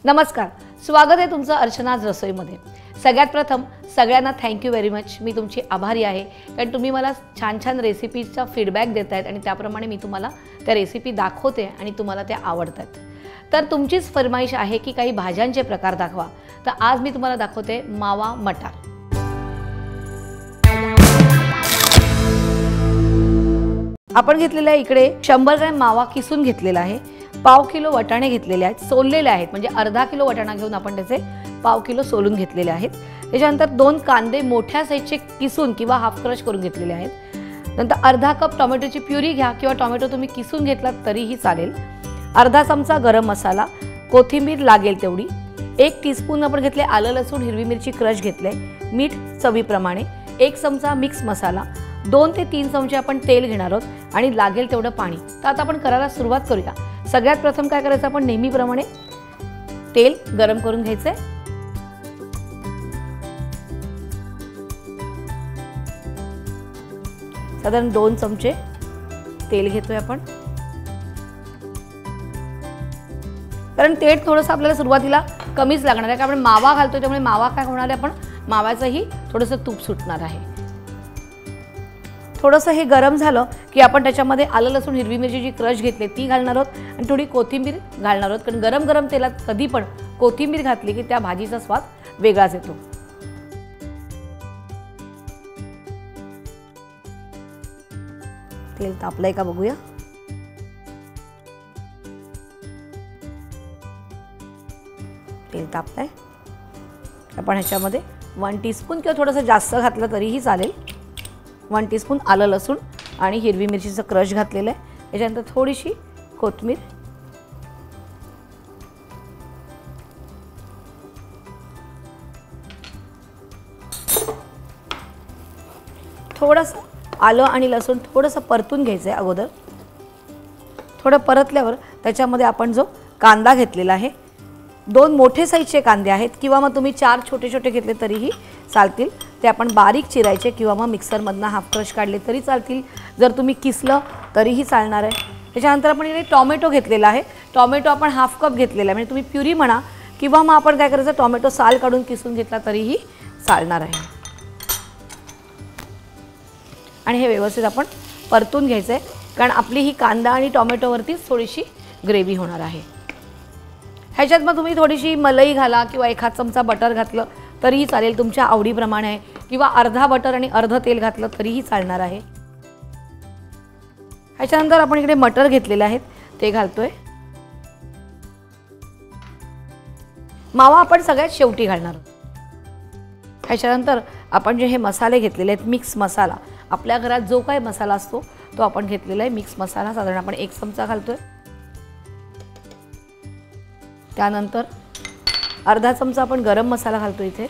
नमस्कार, स्वागत आहे तुमचं अर्चनाज रसोईमध्ये। सगळ्यात प्रथम सगळ्यांना थँक्यू व्हेरी मच। मी तुमची आभारी आहे कारण तुम्ही मला छान छान रेसिपीजचा फीडबॅक देतायत आणि त्याप्रमाणे मी तुम्हाला त्या रेसिपी दाखवते आणि तुम्हाला त्या आवडतात। तर तुमचीच फरमाईश आहे की काही भाज्यांचे प्रकार दाखवा, तर आज मी तुम्हाला दाखवते मावा मटार। आपण घेतलेला इकडे 100 ग्रॅम मावा किसून घेतलेला आहे, पाव किलो वटाणे घेतलेले आहेत, सोललेले आहेत, म्हणजे अर्धा किलो वटाणा घेऊन आपण त्याचे पाव किलो सोलून घेतलेले आहेत। त्याच्यानंतर 2 कांदे मोठ्या साईजचे किसून किंवा हाफ क्रश करून घेतलेले आहेत। नंतर अर्धा कप टोमॅटोची प्युरी घ्या किंवा टोमॅटो तुम्ही किसून घेतलात तरीही चालेल। अर्धा चमचा गरम मसाला, कोथिंबीर लागेल तेवढी, 1 टीस्पून आपण घेतले आलं लसूण हिरवी मिरची क्रश घेतले, मीठ चवीप्रमाणे, 1 चमचा मिक्स मसाला, 2 ते 3 चमचे आपण तेल घेणार आहोत आणि लागेल तेवढं पाणी। तर आता आपण करायला सुरुवात करूया। सगळ्यात प्रथम काय करायचं, आपण नेहमीप्रमाणे तेल गरम करून घ्यायचे। साधारण 2 चमचे तेल घेतोय आपण, कारण तेल थोडंसं आपल्याला सुरुवातीला कमीच लागणार आहे, कारण आपण मावा घालतोय त्यामुळे मावा काय होणार आहे, आपण माव्याचंही थोडंसं तूप सुटणार आहे। थोडंसं हे गरम झालं की आपण त्याच्यामध्ये आलं लसूण हिरवी मिरची जी क्रश घेतली ती घालणार आहोत आणि थोडी कोथिंबीर घालणार आहोत, कारण गरम गरम तेलात कधी पण कोथिंबीर घातली की त्या भाजीचा स्वाद वेगळाच येतो। तेल तापलंय का बघूया। तेल तापलंय, आपण ह्याच्यामध्ये 1 टीस्पून किंवा थोडंसं जास्त घातलं तरीही चालेल, 1 टीस्पून आलं लसूण आणि हिरवी मिरचीचं क्रश घातलेलं आहे। त्याच्यानंतर थोडीशी कोथिंबीर, थोडंसं आलं आणि लसूण थोडंसं परतून घ्यायचं आहे अगोदर। थोडं परतल्यावर त्याच्यामध्ये आपण जो कांदा घेतलेला आहे, 2 मोठे साईजचे कांदे आहेत किंवा मग तुम्ही 4 छोटे छोटे घेतले तरीही चालतील, ते आपण बारीक चिरायचे किंवा मग मिक्सरमधनं हाफ क्रश काढले तरी चालतील, जर तुम्ही किसलं तरीही चालणार आहे। त्याच्यानंतर आपण इथे टोमॅटो घेतलेला आहे, टोमॅटो आपण हाफ कप घेतलेला आहे, म्हणजे तुम्ही प्युरी म्हणा किंवा मग आपण काय करायचं टोमॅटो साल काढून किसून घेतला तरीही चालणार आहे। आणि हे व्यवस्थित आपण परतून घ्यायचं आहे, कारण आपली ही कांदा आणि टोमॅटोवरतीच थोडीशी ग्रेव्ही होणार आहे। ह्याच्यात मग तुम्ही थोडीशी मलाई घाला किंवा 1 चमचा बटर घातलं तरीही चालेल, तुमच्या आवडीप्रमाणे आहे, किंवा अर्धा बटर आणि अर्ध तेल घातलं तरीही चालणार आहे। ह्याच्यानंतर आपण इकडे मटर घेतलेले आहेत ते घालतोय। मावा आपण सगळ्यात शेवटी घालणार आहोत। ह्याच्यानंतर आपण जे हे मसाले घेतलेले आहेत, मिक्स मसाला, आपल्या घरात जो काही मसाला असतो तो आपण घेतलेला आहे। मिक्स मसाला साधारण आपण 1 चमचा घालतोय, त्यानंतर अर्धा चमचा आपण गरम मसाला घालतो इथे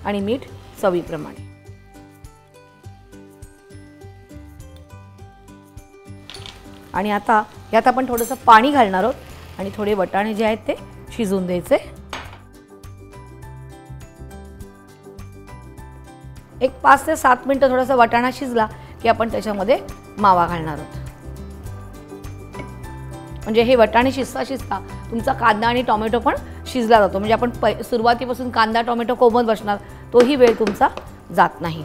आणि मीठ चवीप्रमाणे। आणि आता यात आपण थोडंसं पाणी घालणार आहोत आणि थोडे वटाणे जे आहेत ते शिजवून द्यायचे। एक 5 ते 7 मिनिटं थोडासा वटाणा शिजला की आपण त्याच्यामध्ये मावा घालणार आहोत, म्हणजे हे वटाणे शिजता शिजता तुमचा कांदा आणि टोमॅटो पण शिजला जातो, म्हणजे आपण सुरुवातीपासून कांदा टोमॅटो कोमट बसणार तोही वेळ तुमचा जात नाही।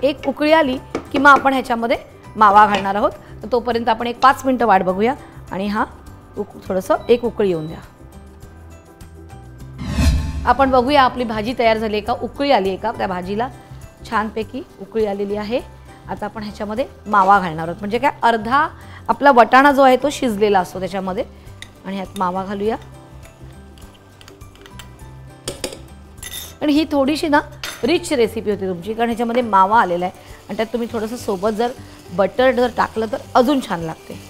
एक उकळी आली की मग आपण ह्याच्यामध्ये मावा घालणार आहोत, तर तोपर्यंत आपण एक 5 मिनिटं वाट बघूया आणि हा थोडंसं एक उकळी येऊन द्या। आपण बघूया आपली भाजी तयार झाली आहे का, उकळी आली आहे का, त्या भाजीला छानपैकी उकळी आलेली आहे। आता आपण ह्याच्यामध्ये मावा घालणार आहोत, म्हणजे काय अर्धा आपला वटाणा जो आहे तो शिजलेला असतो त्याच्यामध्ये, आणि ह्यात मावा घालूया। आणि ही थोडीशी ना रिच रेसिपी होती तुमची, कारण ह्याच्यामध्ये मावा आलेला आहे आणि त्यात तुम्ही थोडंसं सोबत जर बटर जर टाकलं तर अजून छान लागते।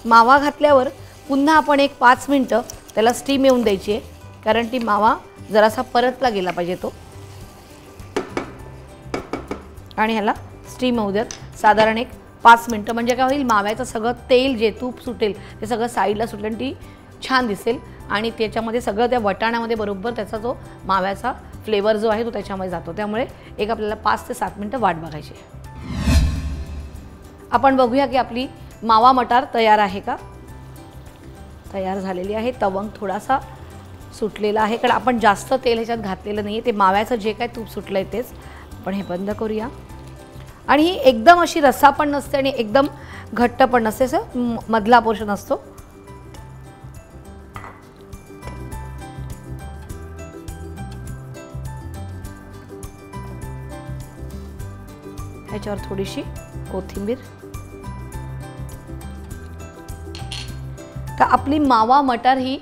मावा घातल्यावर पुन्हा आपण एक 5 मिनिटं त्याला स्टीम येऊन द्यायची आहे, कारण ती मावा जरासा परतला गेला पाहिजे तो, आणि ह्याला स्टीम होऊ द्यात साधारण एक 5 मिनिटं, म्हणजे काय होईल माव्याचं सगळं तेल जे तूप सुटेल ते सगळं साईडला सुटलं आणि ती छान दिसेल आणि त्याच्यामध्ये सगळं त्या वटाण्यामध्ये बरोबर त्याचा जो माव्याचा फ्लेवर जो आहे तो त्याच्यामध्ये जातो। त्यामुळे एक आपल्याला 5 ते 7 मिनिटं वाट बघायची आहे। आपण बघूया की आपली मावा मटार तयार आहे का। तयार झालेली आहे। तवंग थोडासा सुटलेला आहे कारण आपण जास्त तेल ह्याच्यात घातलेलं नाही आहे, ते माव्याचं जे काय तूप सुटलं आहे तेच। आपण हे बंद करूया। आणि ही एकदम अशी रस्सा पण नसते आणि एकदम घट्ट पण नसते, असं मधला पोर्शन असतो। ह्याच्यावर थोडीशी कोथिंबीर। तर आपली मावा मटार ही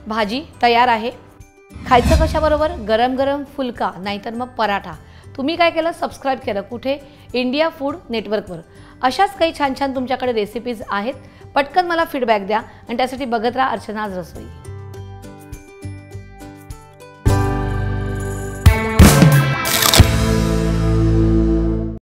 भाजी तयार आहे। खायचं कशाबरोबर? गरम गरम फुलका नाहीतर मग पराठा। तुम्ही काय केलं? सबस्क्राईब केलं कुठे? इंडिया फूड नेटवर्कवर। अशाच काही छान छान तुमच्याकडे रेसिपीज आहेत, पटकन मला फीडबॅक द्या आणि त्यासाठी बघत राहा अर्चनाज रसोई।